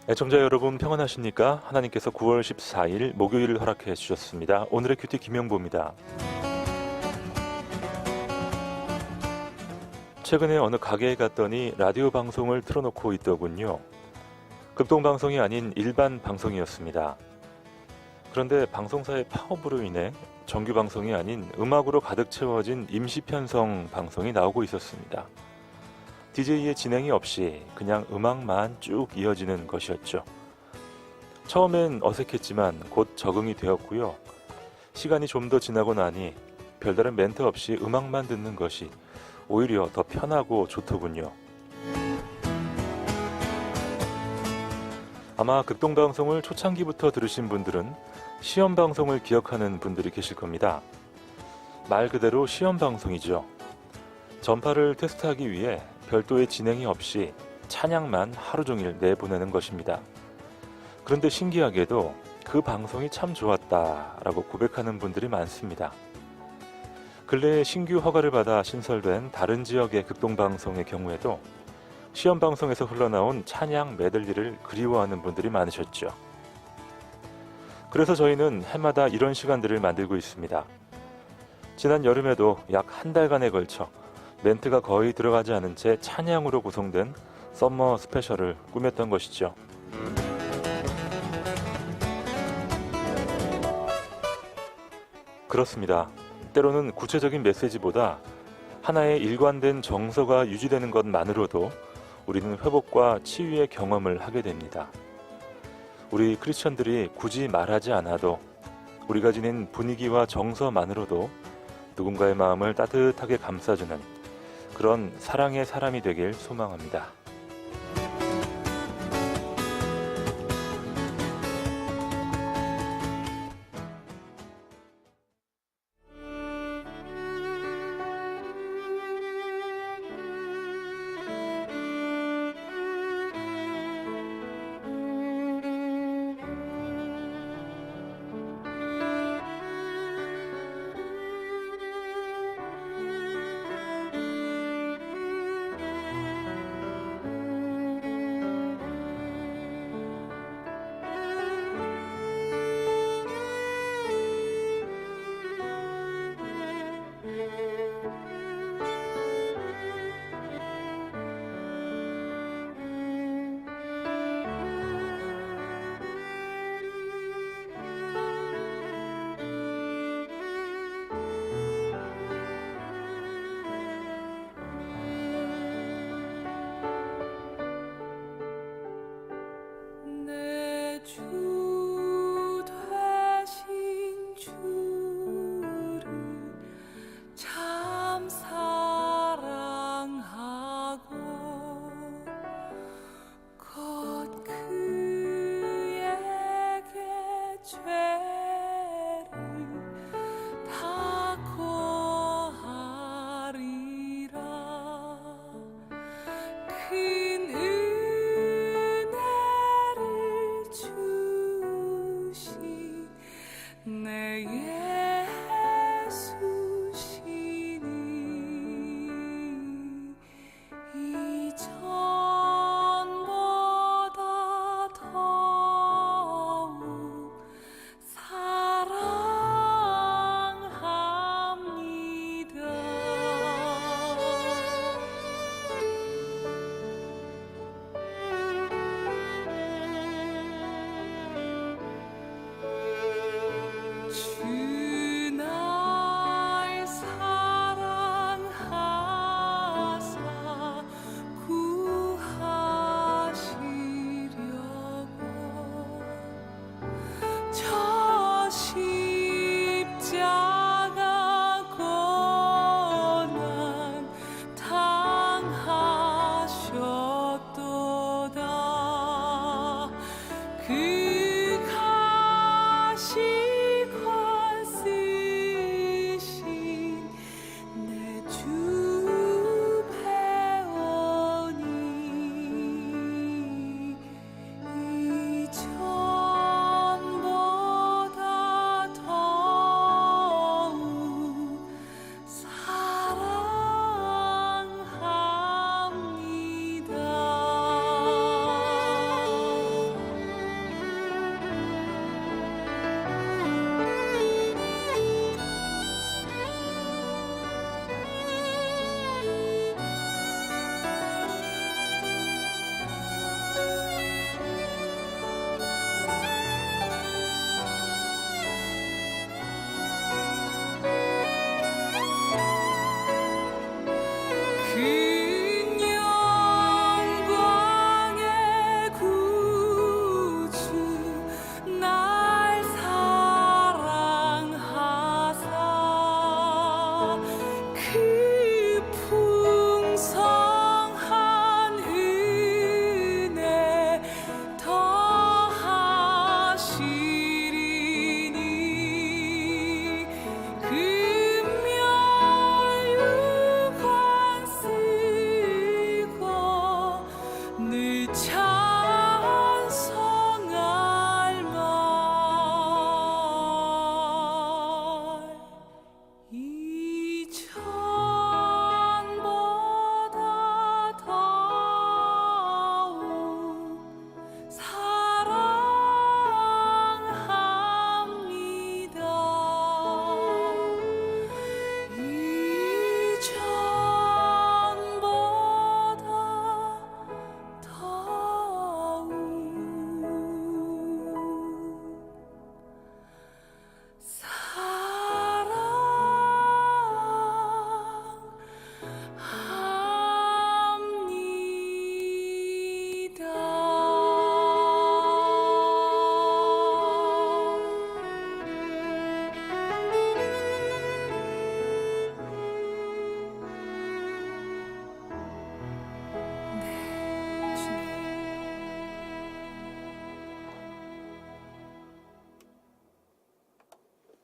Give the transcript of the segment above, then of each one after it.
애청자 여러분 평안하십니까? 하나님께서 9월 14일 목요일을 허락해 주셨습니다. 오늘의 큐티 김영보입니다. 최근에 어느 가게에 갔더니 라디오 방송을 틀어놓고 있더군요. 극동방송이 아닌 일반 방송이었습니다. 그런데 방송사의 파업으로 인해 정규 방송이 아닌 음악으로 가득 채워진 임시 편성 방송이 나오고 있었습니다. DJ의 진행이 없이 그냥 음악만 쭉 이어지는 것이었죠. 처음엔 어색했지만 곧 적응이 되었고요. 시간이 좀 더 지나고 나니 별다른 멘트 없이 음악만 듣는 것이 오히려 더 편하고 좋더군요. 아마 극동방송을 초창기부터 들으신 분들은 시험방송을 기억하는 분들이 계실 겁니다. 말 그대로 시험방송이죠. 전파를 테스트하기 위해 별도의 진행이 없이 찬양만 하루 종일 내보내는 것입니다. 그런데 신기하게도 그 방송이 참 좋았다라고 고백하는 분들이 많습니다. 근래에 신규 허가를 받아 신설된 다른 지역의 극동방송의 경우에도 시험방송에서 흘러나온 찬양 메들리를 그리워하는 분들이 많으셨죠. 그래서 저희는 해마다 이런 시간들을 만들고 있습니다. 지난 여름에도 약 한 달간에 걸쳐 멘트가 거의 들어가지 않은 채 찬양으로 구성된 썸머 스페셜을 꾸몄던 것이죠. 그렇습니다. 때로는 구체적인 메시지보다 하나의 일관된 정서가 유지되는 것만으로도 우리는 회복과 치유의 경험을 하게 됩니다. 우리 크리스천들이 굳이 말하지 않아도 우리가 지닌 분위기와 정서만으로도 누군가의 마음을 따뜻하게 감싸주는 그런 사랑의 사람이 되길 소망합니다.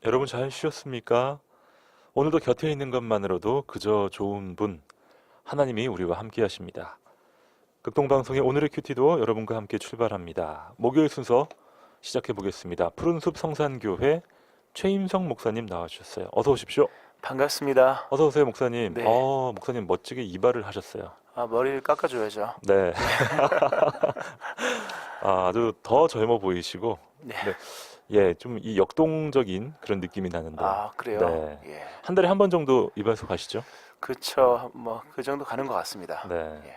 여러분 잘 쉬었습니까? 오늘도 곁에 있는 것만으로도 그저 좋은 분, 하나님이 우리와 함께 하십니다. 극동방송의 오늘의 큐티도 여러분과 함께 출발합니다. 목요일 순서 시작해 보겠습니다. 푸른숲 성산교회 최임성 목사님 나와주셨어요. 어서 오십시오. 반갑습니다. 어서 오세요, 목사님. 네. 목사님 멋지게 이발을 하셨어요. 머리를 깎아줘야죠. 네. 아주 더 젊어 보이시고, 네. 네. 예, 좀 이 역동적인 그런 느낌이 나는데, 그래요? 네. 예. 한 달에 한 번 정도 이발소 가시죠? 그쵸. 그 정도 가는 것 같습니다. 네. 예.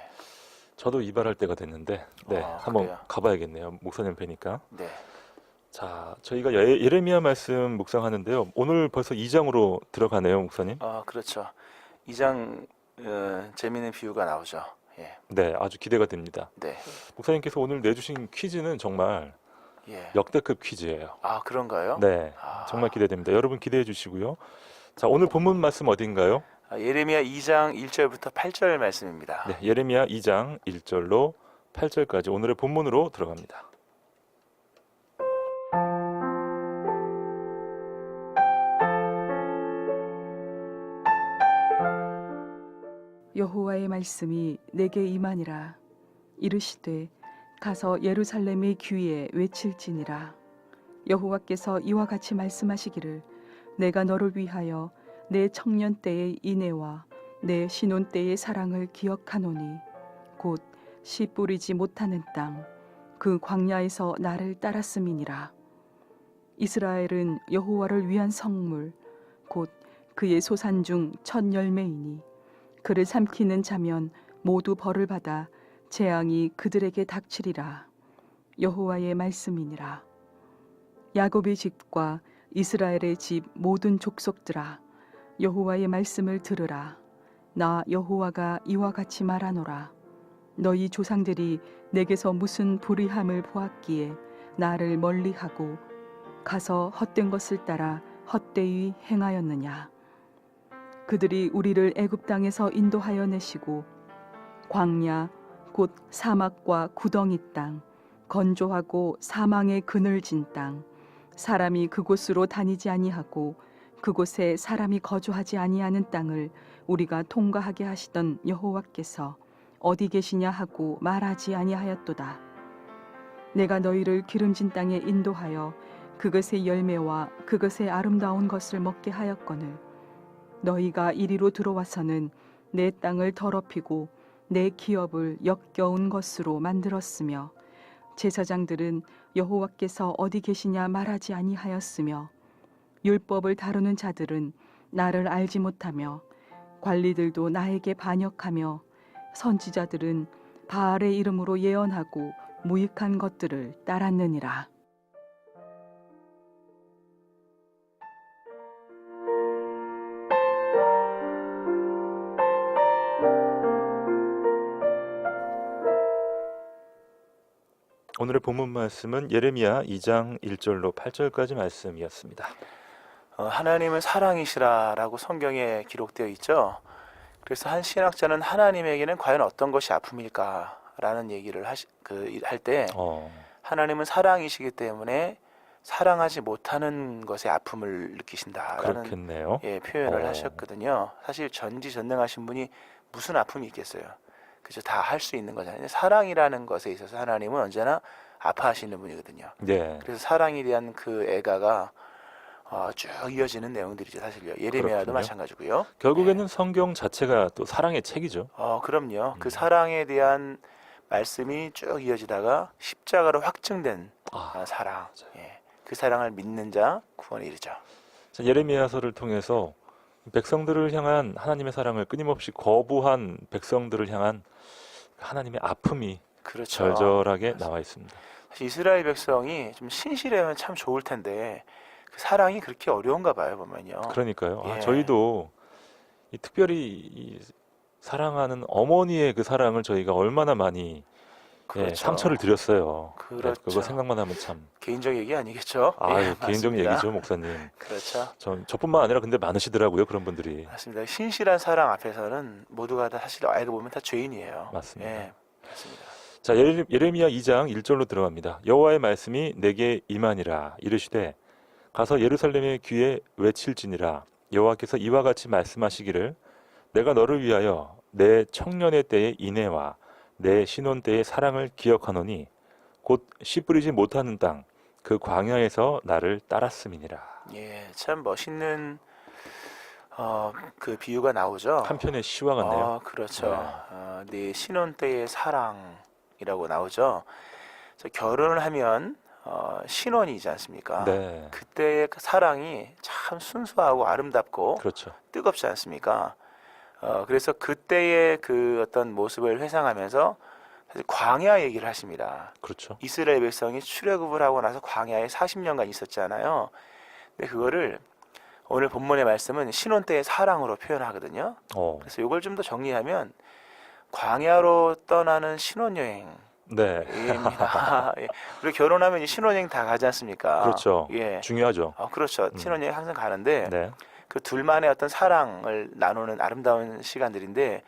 저도 이발할 때가 됐는데, 네, 한번 그래요? 가봐야겠네요. 목사님 뵈니까. 네. 자, 저희가 예레미야 말씀 묵상하는데요. 오늘 벌써 2장으로 들어가네요, 목사님. 그렇죠. 2장 재미있는 비유가 나오죠. 예. 네, 아주 기대가 됩니다. 네. 목사님께서 오늘 내주신 퀴즈는 정말 예. 역대급 퀴즈예요. 그런가요? 네, 아. 정말 기대됩니다. 여러분 기대해 주시고요. 자, 오늘 본문 말씀 어딘가요? 예레미야 2장 1절부터 8절 말씀입니다. 네, 예레미야 2장 1절로 8절까지 오늘의 본문으로 들어갑니다. 여호와의 말씀이 내게 임하니라. 이르시되 가서 예루살렘의 귀에 외칠지니라. 여호와께서 이와 같이 말씀하시기를 내가 너를 위하여 내 청년 때의 인애와 내 신혼 때의 사랑을 기억하노니 곧 씨 뿌리지 못하는 땅 그 광야에서 나를 따랐음이니라. 이스라엘은 여호와를 위한 성물 곧 그의 소산 중 첫 열매이니 그를 삼키는 자면 모두 벌을 받아 재앙이 그들에게 닥치리라. 여호와의 말씀이니라. 야곱의 집과 이스라엘의 집 모든 족속들아, 여호와의 말씀을 들으라. 나 여호와가 이와 같이 말하노라. 너희 조상들이 내게서 무슨 불의함을 보았기에 나를 멀리하고 가서 헛된 것을 따라 헛되이 행하였느냐. 그들이 우리를 애굽 땅에서 인도하여 내시고 광야 곧 사막과 구덩이 땅 건조하고 사망의 그늘진 땅 사람이 그곳으로 다니지 아니하고 그곳에 사람이 거주하지 아니하는 땅을 우리가 통과하게 하시던 여호와께서 어디 계시냐 하고 말하지 아니하였도다. 내가 너희를 기름진 땅에 인도하여 그것의 열매와 그것의 아름다운 것을 먹게 하였거늘 너희가 이리로 들어와서는 내 땅을 더럽히고 내 기업을 역겨운 것으로 만들었으며 제사장들은 여호와께서 어디 계시냐 말하지 아니하였으며 율법을 다루는 자들은 나를 알지 못하며 관리들도 나에게 반역하며 선지자들은 바알의 이름으로 예언하고 무익한 것들을 따랐느니라. 오늘의 본문 말씀은 예레미야 2장 1절로 8절까지 말씀이었습니다. 하나님은 사랑이시라라고 성경에 기록되어 있죠. 그래서 한 신학자는 하나님에게는 과연 어떤 것이 아픔일까라는 얘기를 할 때 하나님은 사랑이시기 때문에 사랑하지 못하는 것의 아픔을 느끼신다라는 그렇겠네요. 표현을 하셨거든요. 사실 전지전능하신 분이 무슨 아픔이 있겠어요. 그죠? 다 할 수 있는 거잖아요. 사랑이라는 것에 있어서 하나님은 언제나 아파하시는 분이거든요. 네. 그래서 사랑에 대한 그 애가가 쭉 이어지는 내용들이죠. 사실요. 예레미야도 그렇군요. 마찬가지고요. 결국에는 성경 자체가 또 사랑의 책이죠. 그럼요. 그 사랑에 대한 말씀이 쭉 이어지다가 십자가로 확증된 사랑. 그 사랑을 믿는 자 구원에 이르죠. 자, 예레미야서를 통해서 백성들을 향한 하나님의 사랑을 끊임없이 거부한 백성들을 향한 하나님의 아픔이 그렇죠. 절절하게 나와 있습니다. 사실 이스라엘 백성이 좀 신실하면 참 좋을 텐데 그 사랑이 그렇게 어려운가 봐요, 보면요. 그러니까요. 예. 저희도 특별히 이 사랑하는 어머니의 그 사랑을 저희가 얼마나 많이 그렇죠. 상처를 드렸어요. 그렇죠. 그거 생각만 하면 참. 개인적 얘기 아니겠죠? 개인적 맞습니다. 얘기죠, 목사님. 그렇죠. 저뿐만 아니라 근데 많으시더라고요, 그런 분들이. 맞습니다. 신실한 사랑 앞에서는 모두가 다 사실 알고 보면 다 죄인이에요. 맞습니다. 예, 맞습니다. 자, 예레미야 2장 1절로 들어갑니다. 여호와의 말씀이 내게 임하니라 이르시되 가서 예루살렘의 귀에 외칠지니라. 여호와께서 이와 같이 말씀하시기를 내가 너를 위하여 내 청년의 때의 인애와 내 신혼 때의 사랑을 기억하노니 곧 씨 뿌리지 못하는 땅 그 광야에서 나를 따랐음이니라. 예, 참 멋있는 그 비유가 나오죠. 한편의 시와 같네요. 그렇죠. 네. 네 신혼 때의 사랑이라고 나오죠. 그래서 결혼을 하면 신혼이지 않습니까? 네, 그때의 그 사랑이 참 순수하고 아름답고 그렇죠. 뜨겁지 않습니까? 그래서 그때의 그 어떤 모습을 회상하면서 사실 광야 얘기를 하십니다. 그렇죠. 이스라엘 백성이 출애굽을 하고 나서 광야에 40년간 있었잖아요. 근데 그거를 오늘 본문의 말씀은 신혼 때의 사랑으로 표현하거든요. 그래서 이걸 좀 더 정리하면 광야로 떠나는 신혼여행입니다. 네, 예. 그리고 결혼하면 이 신혼여행 다 가지 않습니까? 그렇죠. 예. 중요하죠. 그렇죠. 신혼여행 항상 가는데 네, 그 둘만의 어떤 사랑을 나누는 아름다운 시간들인데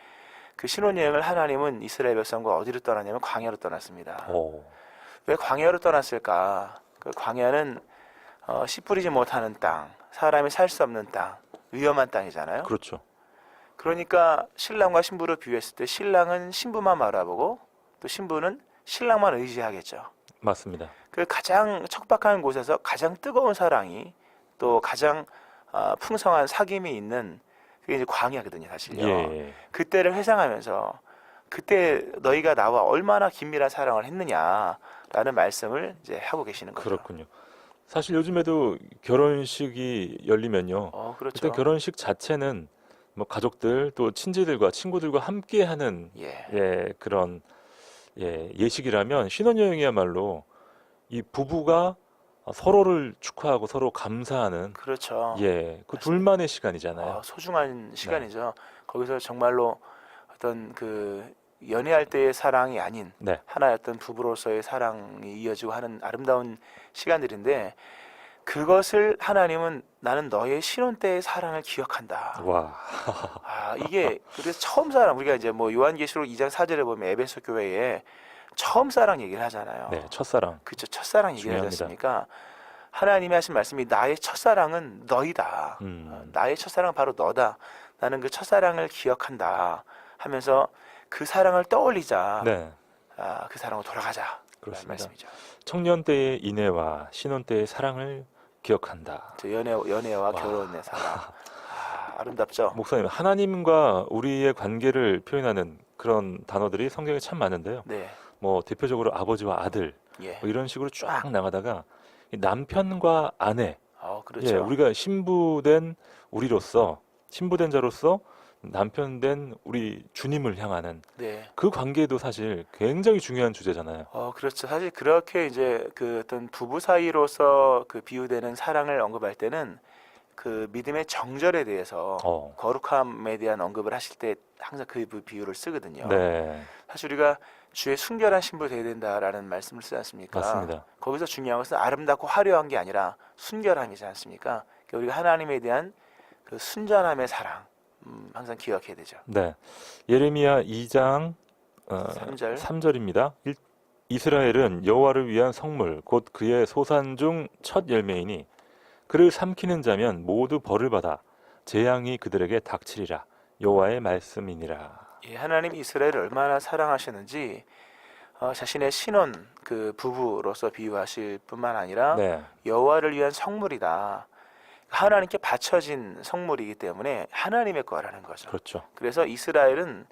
그 신혼여행을 하나님은 이스라엘 백성과 어디로 떠나냐면 광야로 떠났습니다. 왜 광야로 떠났을까? 그 광야는 씨 뿌리지 못하는 땅, 사람이 살 수 없는 땅, 위험한 땅이잖아요. 그렇죠. 그러니까 신랑과 신부를 비유했을 때 신랑은 신부만 바라보고 또 신부는 신랑만 의지하겠죠. 맞습니다. 그 가장 척박한 곳에서 가장 뜨거운 사랑이 또 가장 풍성한 사귐이 있는 그게 이제 광야거든요, 사실요. 예, 그때를 회상하면서 그때 너희가 나와 얼마나 긴밀한 사랑을 했느냐라는 말씀을 이제 하고 계시는 거죠. 그렇군요. 사실 요즘에도 결혼식이 열리면요. 그렇죠. 일단 결혼식 자체는 뭐 가족들 또 친지들과 친구들과 함께하는 그런 예식이라면 신혼여행이야말로 이 부부가 서로를 축하하고 서로 감사하는 그렇죠. 그 둘만의 시간이잖아요. 소중한 시간이죠. 거기서 정말로 어떤 그 연애할 때의 사랑이 아닌 네, 하나의 어떤 부부로서의 사랑이 이어지고 하는 아름다운 시간들인데 그것을 하나님은 나는 너의 신혼 때의 사랑을 기억한다. 와, 이게 그래서 처음 사랑 우리가 이제 뭐 요한계시록 2장 4절에 보면 에베소 교회에 처음 사랑 얘기를 하잖아요. 네, 첫사랑. 그렇죠. 첫사랑 얘기를 하지 중요합니다. 않습니까? 하나님이 하신 말씀이 나의 첫사랑은 너희다. 나의 첫사랑은 바로 너다. 나는 그 첫사랑을 기억한다 하면서 그 사랑을 떠올리자. 네, 그 사랑으로 돌아가자. 그렇습니다. 말씀이죠. 청년 때의 인애와 신혼 때의 사랑을 기억한다. 저 연애와 와. 결혼의 사랑. 아름답죠. 목사님, 하나님과 우리의 관계를 표현하는 그런 단어들이 성경에 참 많은데요. 네. 뭐 대표적으로 아버지와 아들 예. 뭐 이런 식으로 쫙 나가다가 이 남편과 아내, 그렇죠. 우리가 신부된 우리로서 신부된 자로서 남편된 우리 주님을 향하는 네. 그 관계도 사실 굉장히 중요한 주제잖아요. 그렇죠. 사실 그렇게 이제 그 어떤 부부 사이로서 그 비유되는 사랑을 언급할 때는 그 믿음의 정절에 대해서 거룩함에 대한 언급을 하실 때 항상 그 비유를 쓰거든요. 네, 사실 우리가 주의 순결한 신부 되어야 된다라는 말씀을 쓰지 않습니까? 맞습니다. 거기서 중요한 것은 아름답고 화려한 게 아니라 순결함이지 않습니까? 그러니까 우리가 하나님에 대한 그 순전함의 사랑 항상 기억해야 되죠. 네, 예레미야 2장 3절. 3절입니다. 이스라엘은 여호와를 위한 성물 곧 그의 소산 중 첫 열매이니 그를 삼키는 자면 모두 벌을 받아 재앙이 그들에게 닥치리라. 여호와의 말씀이니라. 하나님이 이스라엘을 얼마나 사랑하시는지 자신의 신혼 그 부부로서 비유하실 뿐만 아니라 네, 여호와를 위한 성물이다. 하나님께 바쳐진 성물이기 때문에 하나님의 거라는 거죠. 그렇죠. 그래서 이스라엘은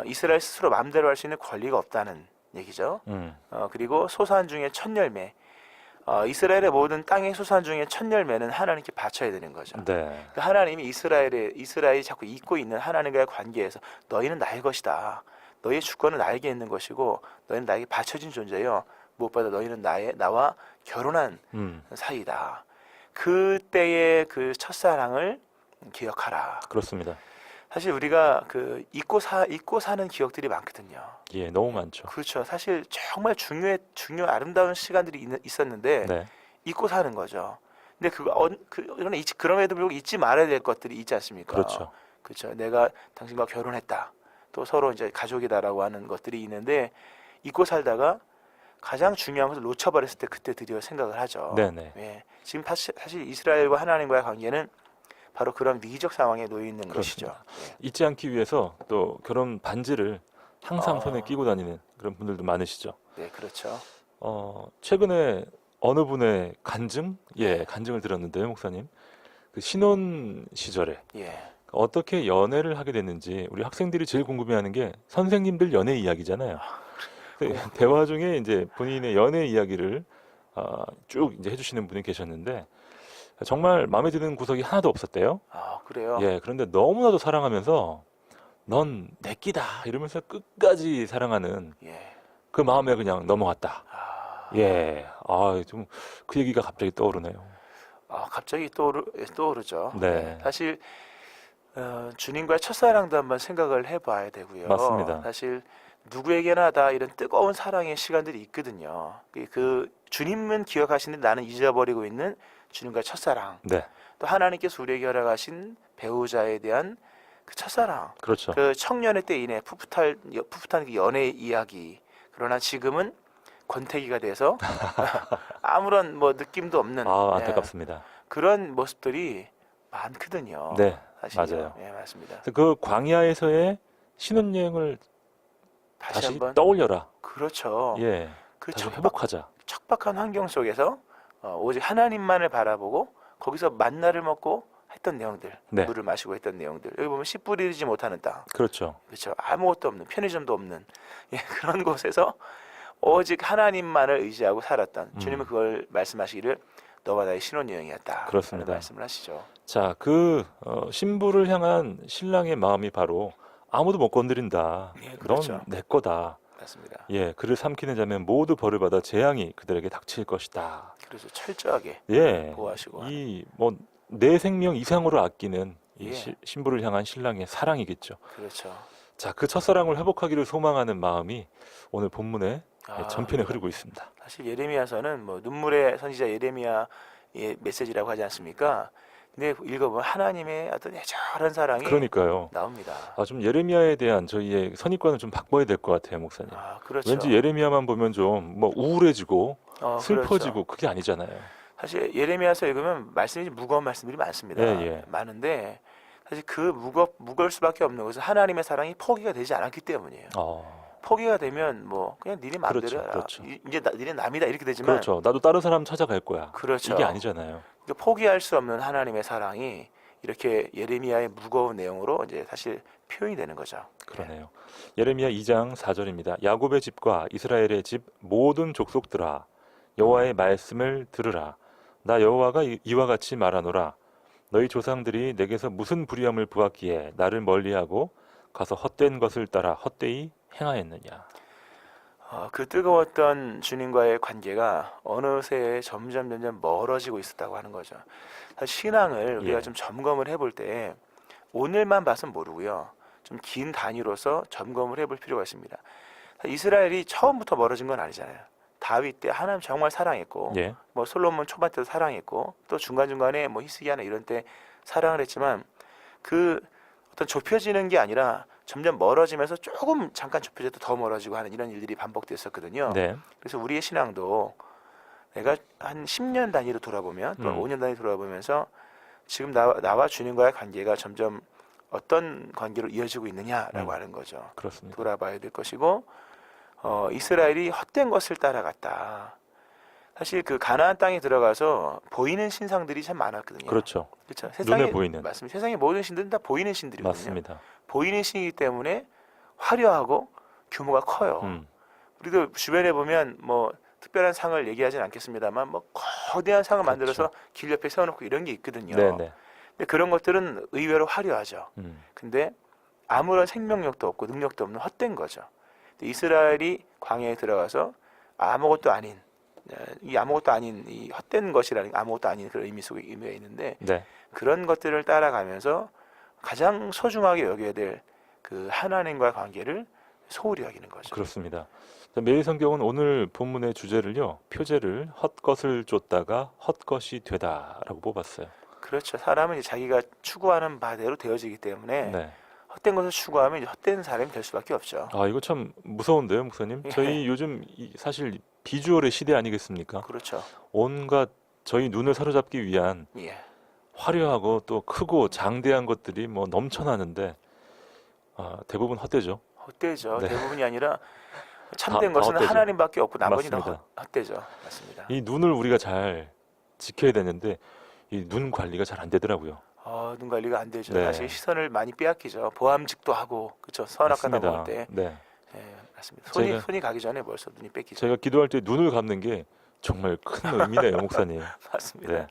이스라엘 스스로 마음대로 할 수 있는 권리가 없다는 얘기죠. 그리고 소산 중에 첫 열매, 이스라엘의 모든 땅의 소산 중에 첫 열매는 하나님께 바쳐야 되는 거죠. 네, 그러니까 하나님이 이스라엘이 자꾸 잊고 있는 하나님과의 관계에서 너희는 나의 것이다. 너희의 주권은 나에게 있는 것이고 너희는 나에게 바쳐진 존재요. 무엇보다 너희는 나와 결혼한 사이다. 그때의 그 첫사랑을 기억하라. 그렇습니다. 사실 우리가 그 잊고 사는 기억들이 많거든요. 예, 너무 많죠. 그렇죠. 사실 정말 중요한 아름다운 시간들이 있었는데 네, 잊고 사는 거죠. 근데 그럼에도 불구하고 잊지 말아야 될 것들이 있지 않습니까? 그렇죠. 그렇죠. 내가 당신과 결혼했다. 또 서로 이제 가족이다라고 하는 것들이 있는데 잊고 살다가 가장 중요한 것을 놓쳐버렸을 때 그때 드디어 생각을 하죠. 네네. 예, 지금 사실 이스라엘과 하나님과의 관계는 바로 그런 위기적 상황에 놓여 있는 것이죠. 그렇습니다. 잊지 않기 위해서 또 결혼 반지를 항상 손에 끼고 다니는 그런 분들도 많으시죠. 네, 그렇죠. 최근에 어느 분의 간증? 예, 간증을 들었는데요, 목사님. 그 신혼 시절에 예, 어떻게 연애를 하게 됐는지 우리 학생들이 제일 궁금해하는 게 선생님들 연애 이야기잖아요. 그 대화 중에 이제 본인의 연애 이야기를 쭉 이제 해주시는 분이 계셨는데 정말 마음에 드는 구석이 하나도 없었대요. 아, 그래요. 예, 그런데 너무나도 사랑하면서 넌 내 끼다 이러면서 끝까지 사랑하는 예, 그 마음에 그냥 넘어갔다. 아, 예, 좀 그 얘기가 갑자기 떠오르네요. 갑자기 떠오르죠. 네. 예, 사실 주님과의 첫사랑도 한번 생각을 해봐야 되고요. 맞습니다. 사실 누구에게나 다 이런 뜨거운 사랑의 시간들이 있거든요. 그 주님은 기억하시는데 나는 잊어버리고 있는 주님과의 첫사랑. 네, 또 하나님께서 우리에게 허락하신 배우자에 대한 그 첫사랑. 그렇죠. 그 청년의 때 인해 풋풋한 그 연애 이야기. 그러나 지금은 권태기가 돼서 아무런 뭐 느낌도 없는 예, 안타깝습니다. 그런 모습들이 많거든요. 네, 사실요. 맞아요. 예, 맞습니다. 그래서 그 광야에서의 신혼여행을 다시 한번 떠올려라. 그렇죠. 예, 그 다시 회복하자. 척박한 환경 속에서 오직 하나님만을 바라보고 거기서 만나를 먹고 했던 내용들, 네. 물을 마시고 했던 내용들. 여기 보면 씨 뿌리지 못하는 땅, 그렇죠. 그렇죠. 아무것도 없는 편의점도 없는 예, 그런 곳에서 오직 하나님만을 의지하고 살았던 주님은 그걸 말씀하시기를 너와 나의 신혼여행이었다. 그렇습니다. 라는 말씀을 하시죠. 자, 신부를 향한 신랑의 마음이 바로 아무도 못 건드린다. 예, 그렇죠. 넌 내 거다. 맞습니다. 예, 그를 삼키는 자면 모두 벌을 받아 재앙이 그들에게 닥칠 것이다. 그래서 철저하게 예, 보호하시고 내 생명 이상으로 아끼는 이 예. 신부를 향한 신랑의 사랑이겠죠. 그렇죠. 자, 그 첫사랑을 회복하기를 소망하는 마음이 오늘 본문에 전편에 흐르고 있습니다. 사실 예레미야서는 뭐 눈물의 선지자 예레미야의 메시지라고 하지 않습니까? 근데 읽어보면 하나님의 어떤 애절한 사랑이 그러니까요. 나옵니다. 좀 예레미야에 대한 저희의 선입관을 좀 바꿔야 될 것 같아요, 목사님. 그렇죠. 왠지 예레미야만 보면 좀 우울해지고 그렇죠. 슬퍼지고 그게 아니잖아요. 사실 예레미야서 읽으면 말씀이 무거운 말씀들이 많습니다. 예. 많은데 사실 그 무거울 수밖에 없는 것은 하나님의 사랑이 포기가 되지 않았기 때문이에요. 포기가 되면 뭐 그냥 니네 마음대로 그렇죠, 해라. 그렇죠. 이제 니네 남이다 이렇게 되지만 그렇죠. 나도 다른 사람 찾아갈 거야. 그렇죠. 이게 아니잖아요. 그러니까 포기할 수 없는 하나님의 사랑이 이렇게 예레미야의 무거운 내용으로 이제 사실 표현이 되는 거죠. 그러네요. 예레미야 2장 4절입니다. 야곱의 집과 이스라엘의 집 모든 족속들아 여호와의 말씀을 들으라. 나 여호와가 이와 같이 말하노라. 너희 조상들이 내게서 무슨 불의함을 보았기에 나를 멀리하고 가서 헛된 것을 따라 헛되이 행하였느냐. 그 뜨거웠던 주님과의 관계가 어느새 점점 멀어지고 있었다고 하는 거죠. 사실 신앙을 우리가 예. 좀 점검을 해볼 때 오늘만 봐서는 모르고요. 좀 긴 단위로서 점검을 해볼 필요가 있습니다. 이스라엘이 처음부터 멀어진 건 아니잖아요. 다윗 때 하나님 정말 사랑했고 예. 뭐 솔로몬 초반 때도 사랑했고 또 중간중간에 뭐 히스기야나 이런 때 사랑을 했지만 그 어떤 좁혀지는 게 아니라 점점 멀어지면서 조금 잠깐 좁혀져도 더 멀어지고 하는 이런 일들이 반복됐었거든요. 네. 그래서 우리의 신앙도 내가 한 10년 단위로 돌아보면 또 5년 단위로 돌아보면서 지금 나와 주님과의 관계가 점점 어떤 관계로 이어지고 있느냐라고 하는 거죠. 그렇습니다. 돌아봐야 될 것이고 이스라엘이 헛된 것을 따라갔다. 사실 그 가나안 땅에 들어가서 보이는 신상들이 참 많았거든요. 그렇죠. 그렇죠. 눈에 보이는. 맞습니다. 세상의 모든 신들은 다 보이는 신들이거든요. 맞습니다. 보이는 신이기 때문에 화려하고 규모가 커요. 우리도 주변에 보면 뭐 특별한 상을 얘기하진 않겠습니다만 뭐 거대한 상을 그렇죠. 만들어서 길 옆에 세워놓고 이런 게 있거든요. 네네. 근데 그런 것들은 의외로 화려하죠. 근데 아무런 생명력도 없고 능력도 없는 헛된 거죠. 이스라엘이 광야에 들어가서 아무것도 아닌 이 헛된 것이라는 아무것도 아닌 그런 의미 속에 의미가 있는데 네. 그런 것들을 따라가면서 가장 소중하게 여겨야 될 그 하나님과의 관계를 소홀히 여기는 거죠. 그렇습니다. 매일 성경은 오늘 본문의 주제를요, 표제를 헛것을 쫓다가 헛것이 되다라고 뽑았어요. 그렇죠. 사람은 이제 자기가 추구하는 바대로 되어지기 때문에 네. 헛된 것을 추구하면 이제 헛된 사람이 될 수밖에 없죠. 이거 참 무서운데요, 목사님? 예. 저희 요즘 사실 비주얼의 시대 아니겠습니까? 그렇죠. 온갖 저희 눈을 사로잡기 위한 예. 화려하고 또 크고 장대한 것들이 뭐 넘쳐나는데 대부분 헛되죠. 헛되죠. 네. 대부분이 아니라 참된 다 것은 헛되죠. 하나님밖에 없고 나머지는 맞습니다. 헛되죠. 맞습니다. 이 눈을 우리가 잘 지켜야 되는데 이 눈 관리가 잘 안 되더라고요. 눈 관리가 안 되죠. 네. 사실 시선을 많이 빼앗기죠. 보암직도 하고 그렇죠. 선악과다 맞습니다. 먹을 때. 네. 예, 맞습니다. 제가- 손이 가기 전에 벌써 눈이 뺏기죠. 제가 기도할 때 눈을 감는 게 정말 큰 의미네요, 목사님. 맞습니다. 네.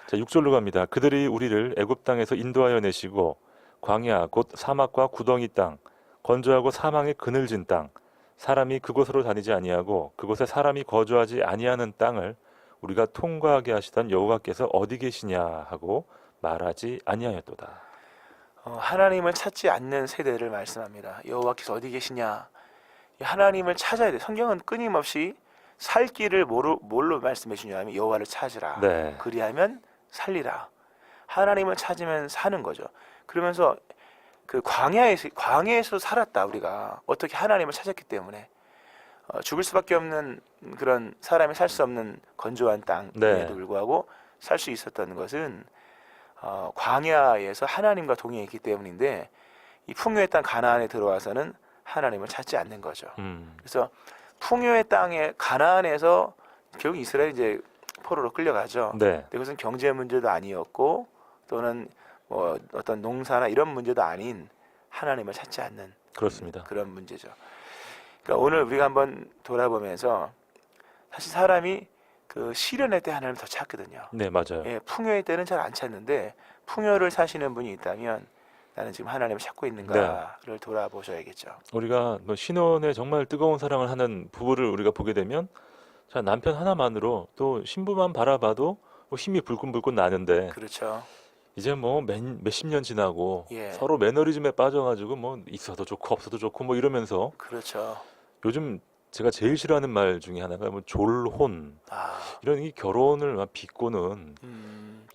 자, 6절로 갑니다. 그들이 우리를 애굽 땅에서 인도하여 내시고 광야 곧 사막과 구덩이 땅 건조하고 사망의 그늘진 땅 사람이 그곳으로 다니지 아니하고 그곳에 사람이 거주하지 아니하는 땅을 우리가 통과하게 하시던 여호와께서 어디 계시냐 하고 말하지 아니하였도다. 하나님을 찾지 않는 세대를 말씀합니다. 여호와께서 어디 계시냐? 이 하나님을 찾아야 돼. 성경은 끊임없이 살 길을 뭘로 말씀해 주냐면 여호와를 찾으라. 네. 그리하면 살리라. 하나님을 찾으면 사는 거죠. 그러면서 그 광야에서 살았다 우리가 어떻게 하나님을 찾았기 때문에 죽을 수밖에 없는 그런 사람이 살 수 없는 건조한 땅에도 네. 불구하고 살 수 있었던 것은 광야에서 하나님과 동행했기 때문인데 이 풍요의 땅 가나안에 들어와서는 하나님을 찾지 않는 거죠. 그래서 풍요의 땅에 가나안에서 결국 이스라엘이 이제 포로로 끌려가죠. 네. 근데 그것은 경제 문제도 아니었고 또는 뭐 어떤 농사나 이런 문제도 아닌 하나님을 찾지 않는 그렇습니다. 그런 문제죠. 그러니까 오늘 우리가 한번 돌아보면서 사실 사람이 그 시련의 때 하나님을 더 찾거든요. 네, 맞아요. 예, 풍요의 때는 잘 안 찾는데 풍요를 사시는 분이 있다면 나는 지금 하나님을 찾고 있는가를 돌아보셔야겠죠. 우리가 뭐 신혼에 정말 뜨거운 사랑을 하는 부부를 우리가 보게 되면 자, 남편 하나만으로 또 신부만 바라봐도 뭐 힘이 불끈불끈 나는데 그렇죠. 이제 뭐 몇십 년 지나고 예. 서로 매너리즘에 빠져가지고 뭐 있어도 좋고 없어도 좋고 뭐 이러면서 그렇죠. 요즘 제가 제일 싫어하는 말 중에 하나가 뭐 졸혼 이런 이 결혼을 막 비꼬는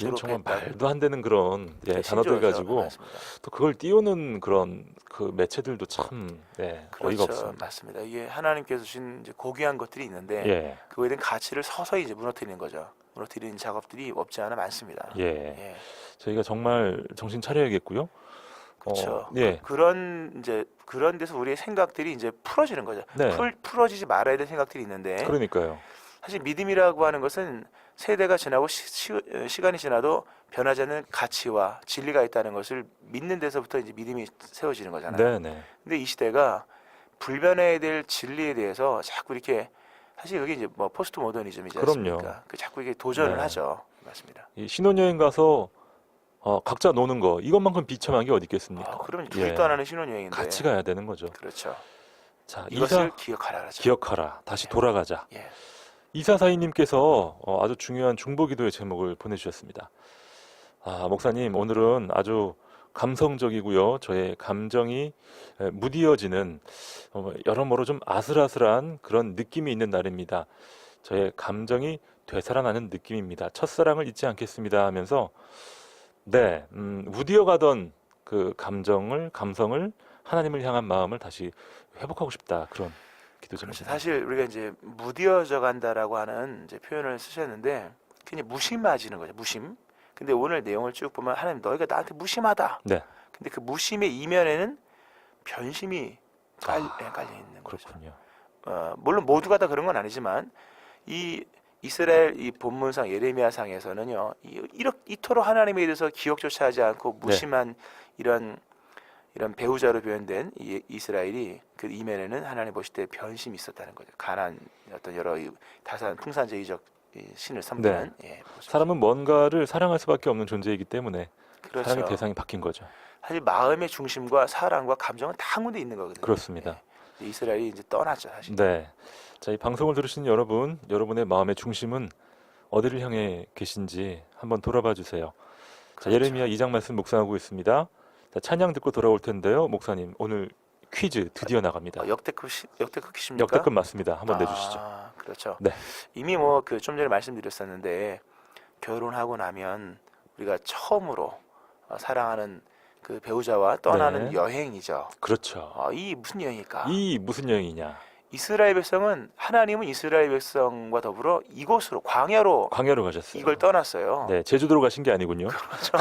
이런 정말 졸업했다. 말도 안 되는 그런 단어들 신조어죠. 가지고 맞습니다. 또 그걸 띄우는 그런 그 매체들도 참 어이가 그렇죠. 없습니다. 맞습니다. 이게 하나님께서 주신 이제 고귀한 것들이 있는데 예, 그거에 대한 가치를 서서히 이제 무너뜨리는 거죠. 무너뜨리는 작업들이 없지 않아 많습니다. 예. 예. 저희가 정말 정신 차려야겠고요. 그렇죠. 예, 그런 데서 우리의 생각들이 이제 풀어지는 거죠. 네, 풀어지지 말아야 될 생각들이 있는데 그러니까요. 사실 믿음이라고 하는 것은 세대가 지나고 시간이 지나도 변하지 않는 가치와 진리가 있다는 것을 믿는 데서부터 이제 믿음이 세워지는 거잖아요. 네, 네, 근데 이 시대가 불변해야 될 진리에 대해서 자꾸 이렇게 사실 그게 이제 뭐 포스트 모더니즘이지 않습니까? 그럼요. 그 자꾸 이게 도전을 네. 하죠. 맞습니다. 이 신혼여행 가서 각자 노는 거 이것만큼 비참한 게 어디 있겠습니까? 그러면 둘이 예. 떠나는 신혼여행인데 같이 가야 되는 거죠. 그렇죠. 자, 이것을 기억하라 그러죠. 기억하라. 다시 예. 돌아가자. 예. 이사사이님께서 아주 중요한 중보기도의 제목을 보내주셨습니다. 목사님, 오늘은 아주 감성적이고요. 저의 감정이 무디어지는 여러모로 좀 아슬아슬한 그런 느낌이 있는 날입니다. 저의 감정이 되살아나는 느낌입니다. 첫사랑을 잊지 않겠습니다 하면서 네, 무디어가던 그 감성을 하나님을 향한 마음을 다시 회복하고 싶다. 그런 기도 그렇죠. 제목입니다. 사실 우리가 이제 무디어져 간다라고 하는 이제 표현을 쓰셨는데 그냥 무심해지는 거죠. 무심. 근데 오늘 내용을 쭉 보면 하나님 너희가 나한테 무심하다. 네. 근데 그 무심의 이면에는 변심이 깔려 있는 거죠. 그렇군요. 물론 모두가 다 그런 건 아니지만 이 이스라엘 이 본문상 예레미야상에서는요 이토록 하나님에 대해서 기억조차 하지 않고 무심한 이런 배우자로 표현된 이스라엘이 그 이면에는 하나님 보실 때 변심이 있었다는 거죠. 가난 어떤 여러 다산 풍산제의적 신을 섬기는 모습. 사람은 뭔가를 사랑할 수밖에 없는 존재이기 때문에 그렇죠. 사랑의 대상이 바뀐 거죠. 사실 마음의 중심과 사랑과 감정은 다 한 군데 있는 거거든요. 그렇습니다. 예. 이스라엘이 이제 떠났죠, 사실. 네. 자, 이 방송을 들으신 여러분, 여러분의 마음의 중심은 어디를 향해 계신지 한번 돌아봐 주세요. 자, 그렇죠. 예레미야 2장 말씀 묵상하고 있습니다. 자, 찬양 듣고 돌아올 텐데요. 목사님, 오늘 퀴즈 드디어 나갑니다. 역대급 퀴즈입니까? 역대급 맞습니다. 한번 내주시죠. 그렇죠. 네. 이미 뭐 그 좀 전에 말씀드렸었는데 결혼하고 나면 우리가 처음으로 사랑하는 그 배우자와 떠나는 네. 여행이죠. 그렇죠. 이 무슨 여행일까? 이 무슨 여행이냐? 이스라엘 백성은 하나님은 이스라엘 백성과 더불어 이곳으로 광야로 가셨어요. 이걸 떠났어요. 네, 제주도로 가신 게 아니군요. 그렇죠.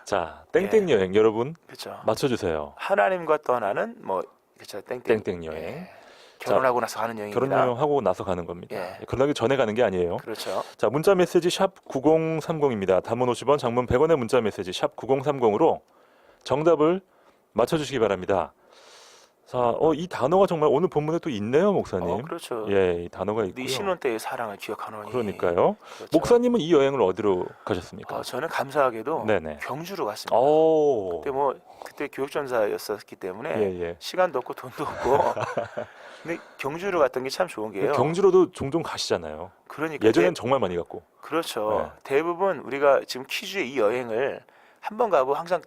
자, 땡땡 여행 여러분 그렇죠. 맞춰주세요. 하나님과 떠나는 뭐 그렇죠. 땡땡 여행. 예. 결혼하고 나서 가는 여행입니다. 결혼 여행하고 나서 가는 겁니다. 예. 결혼하기 전에 가는 게 아니에요. 그렇죠. 자, 문자 메시지 샵 9030입니다. 단문 50원, 장문 100원의 문자 메시지 샵 9030으로 정답을 맞춰주시기 바랍니다. 자, 이 단어가 정말 오늘 본문에 또 있네요, 목사님. 그렇죠. 예, 이 단어가 있고요. 네 신혼 때의 사랑을 기억하노니. 그러니까요. 그렇죠. 목사님은 이 여행을 어디로 가셨습니까? 저는 감사하게도 네네. 경주로 갔습니다. 오. 그때 교육전사였었기 때문에 예. 시간도 없고 돈도 없고. 근데 경주로 갔던 게 참 좋은 게요. 경주로도 종종 가시잖아요. 그러니까 예전엔 정말 많이 갔고. 그렇죠. 네. 대부분 우리가 지금 퀴즈의 이 여행을 한 번 가고 항상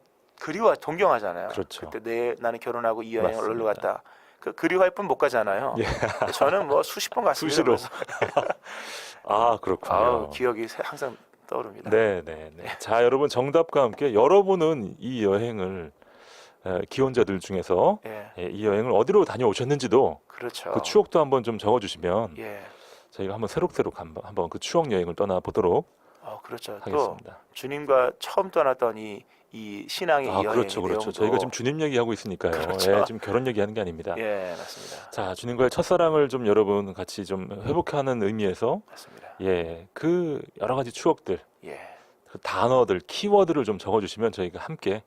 동경하잖아요. 그렇죠. 그때 나는 결혼하고 이 여행을 맞습니다. 어디로 갔다. 그 그리워할 뿐 못 가잖아요. 예. 저는 뭐 수십 번 갔습니다. 수시로. 그래서 그렇군요. 기억이 항상 떠오릅니다. 네. 자, 여러분 정답과 함께 여러분은 이 여행을 기혼자들 중에서 예, 이 여행을 어디로 다녀오셨는지도 그렇죠. 그 추억도 한번 좀 적어주시면 예, 저희가 한번 새록새록 한번 그 추억 여행을 떠나보도록 그렇죠. 또 하겠습니다. 주님과 처음 떠났던 이 신앙의 이 여행의 그렇죠. 내용도 저희가 지금 주님 얘기하고 있으니까요. 그렇죠. 지금 결혼 얘기하는 게 아닙니다. 예, 맞습니다. 자, 주님과의 첫사랑을 좀 여러분 같이 좀 회복하는 의미에서 맞습니다. 그 여러 가지 추억들, 예, 그 단어들, 키워드를 좀 적어주시면 저희가 함께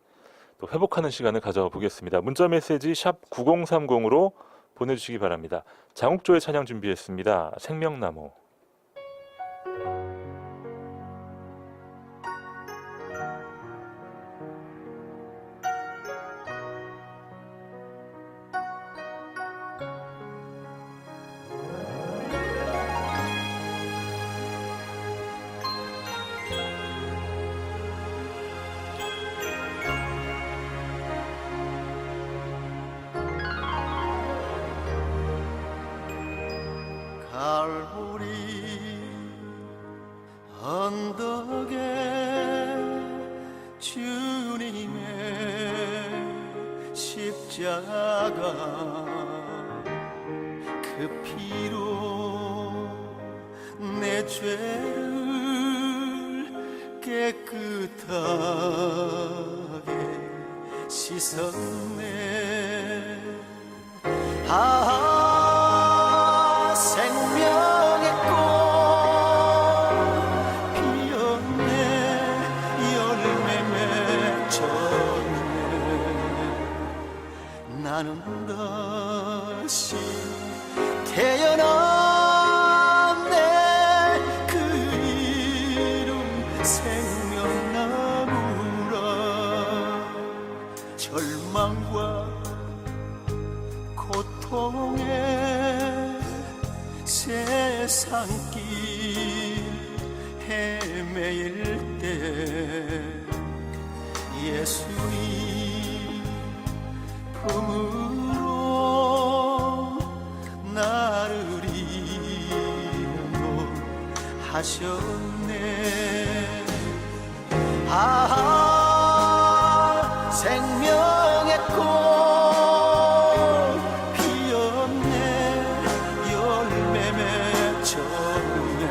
또 회복하는 시간을 가져보겠습니다. 문자 메시지 샵 9030으로 보내주시기 바랍니다. 장욱조의 찬양 준비했습니다. 생명나무. 갈보리 언덕에 주님의 십자가 그 피로 내 죄를 깨끗하게 씻었네. 생명의 꽃 피었네. 열매 맺혔네. 나는 다시 태어났네. 그 이름 생명나무라. 절망과 고통에 세상길 헤매일 때 예수님 품으로 나를 인도하셨네. 생명의 꽃 피었네. 열매 맺혔네.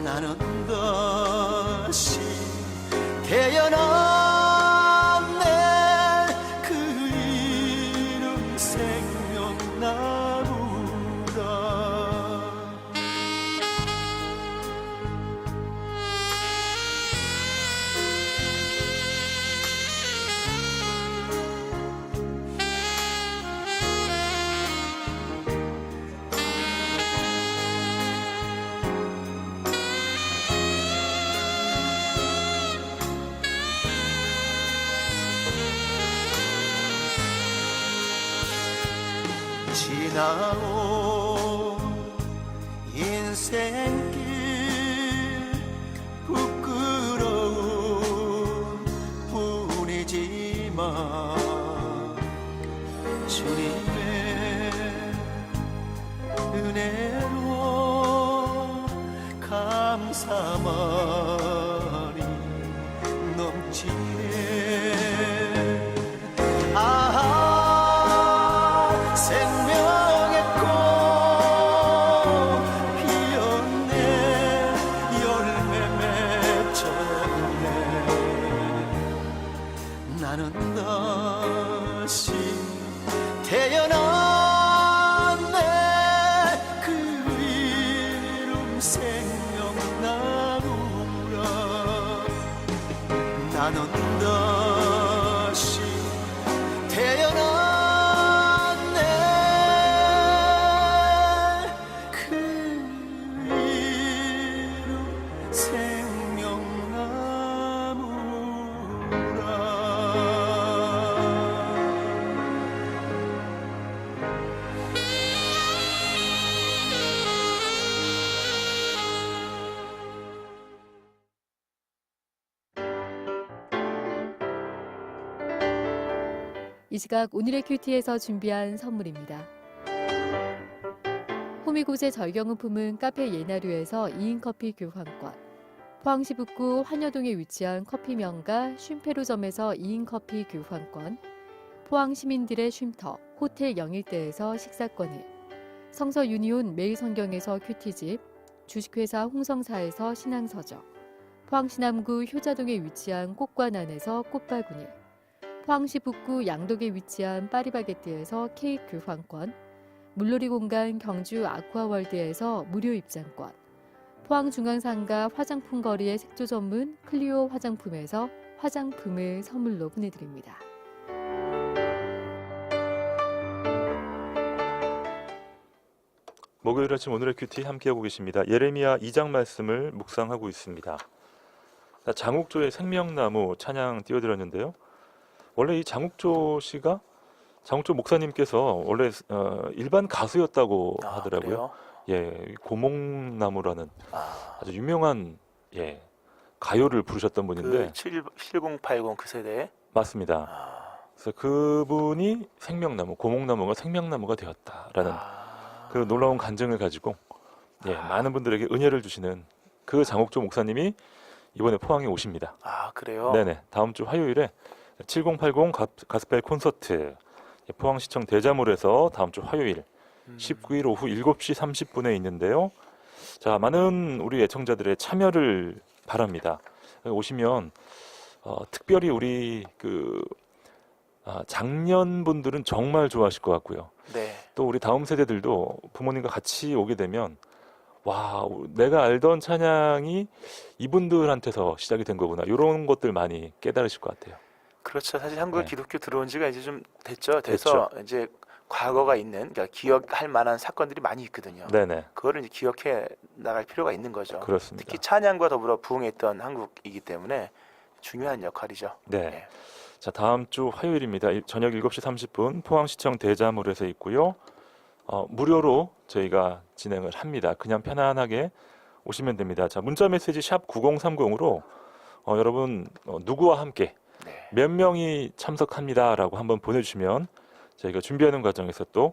나는 다시 태어났네. 그 이름 생명나무라. 지나온 인생길 부끄러운 뿐이지만 주님의 은혜로 감사만이 넘치네. 생명의 꽃 피었네 열매 맺혔네 나는 다시 태어났네 그 이름 생명나무라 나는 다시 태어났네 그 이름 생명나무라 이 시각 오늘의 큐티에서 준비한 선물입니다. 호미곶의 절경은품은 카페 예나류에서 2인 커피 교환권, 포항시 북구 환여동에 위치한 커피 명가 쉼페루점에서 2인 커피 교환권, 포항 시민들의 쉼터 호텔 영일대에서 식사권을, 성서 유니온 매일성경에서 큐티집, 주식회사 홍성사에서 신앙서적, 포항시 남구 효자동에 위치한 꽃관안에서 꽃바구니, 포항시 북구 양덕에 위치한 파리바게뜨에서 케이크 교환권, 물놀이 공간 경주 아쿠아월드에서 무료 입장권, 포항중앙상가 화장품 거리의 색조 전문 클리오 화장품에서 화장품을 선물로 보내드립니다. 목요일 아침 오늘의 큐티 함께하고 계십니다. 예레미야 2장 말씀을 묵상하고 있습니다. 장욱조의 생명나무 찬양 띄워드렸는데요. 원래 이 장욱조 씨가 장욱조 목사님께서 원래 일반 가수였다고 하더라고요. 예, 고목나무라는 아주 유명한 가요를 부르셨던 분인데 그 7080 그 세대. 맞습니다. 그래서 그분이 생명나무, 고목나무가 생명나무가 되었다라는 그 놀라운 간증을 가지고 많은 분들에게 은혜를 주시는 그 장욱조 목사님이 이번에 포항에 오십니다. 아, 그래요? 네네. 다음 주 화요일에 7080 가스펠 콘서트 포항시청 대자몰에서 다음 주 화요일 19일 오후 7시 30분에 있는데요. 자, 많은 우리 애청자들의 참여를 바랍니다. 오시면 특별히 우리 장년분들은 정말 좋아하실 것 같고요. 네. 또 우리 다음 세대들도 부모님과 같이 오게 되면 와, 내가 알던 찬양이 이분들한테서 시작이 된 거구나. 이런 것들 많이 깨달으실 것 같아요. 그렇죠. 사실 한국에 네. 기독교 들어온 지가 이제 좀 됐죠. 돼서 이제 과거가 있는, 그러니까 기억할 만한 사건들이 많이 있거든요. 네네. 그거를 이제 기억해 나갈 필요가 있는 거죠. 그렇습니다. 특히 찬양과 더불어 부흥했던 한국이기 때문에 중요한 역할이죠. 네. 자, 다음 주 화요일입니다. 저녁 7시 30분 포항시청 대자몰에서 있고요. 무료로 저희가 진행을 합니다. 그냥 편안하게 오시면 됩니다. 자, 문자 메시지 샵 9030으로 여러분 누구와 함께 네. 몇 명이 참석합니다라고 한번 보내주시면 저희가 준비하는 과정에서 또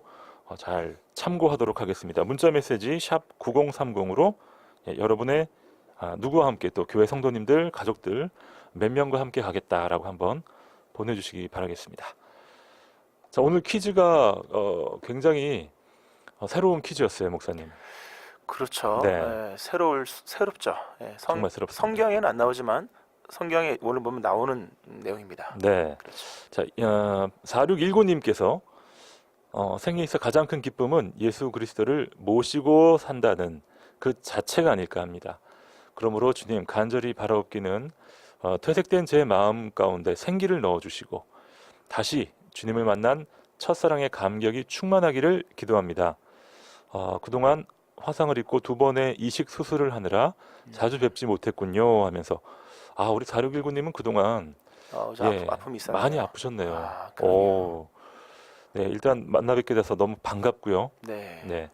잘 참고하도록 하겠습니다. 문자 메시지 샵 9030으로 여러분의 누구와 함께 또 교회 성도님들, 가족들 몇 명과 함께 가겠다라고 한번 보내주시기 바라겠습니다. 자, 오늘 퀴즈가 굉장히 새로운 퀴즈였어요, 목사님. 그렇죠. 네. 새롭죠. 정말 새롭습니다. 성경에는 안 나오지만 성경에 오늘 보면 나오는 내용입니다. 네. 그렇죠. 자, 4619님께서 생에 있어 가장 큰 기쁨은 예수 그리스도를 모시고 산다는 그 자체가 아닐까 합니다. 그러므로 주님 간절히 바라옵기는 퇴색된 제 마음 가운데 생기를 넣어주시고 다시 주님을 만난 첫사랑의 감격이 충만하기를 기도합니다. 그동안 화상을 입고 2번의 이식 수술을 하느라 자주 뵙지 못했군요 하면서 우리 4619님은 그동안 아픔이 있었네요. 많이 아프셨네요. 그러네요. 네, 일단 만나 뵙게 돼서 너무 반갑고요. 네. 네,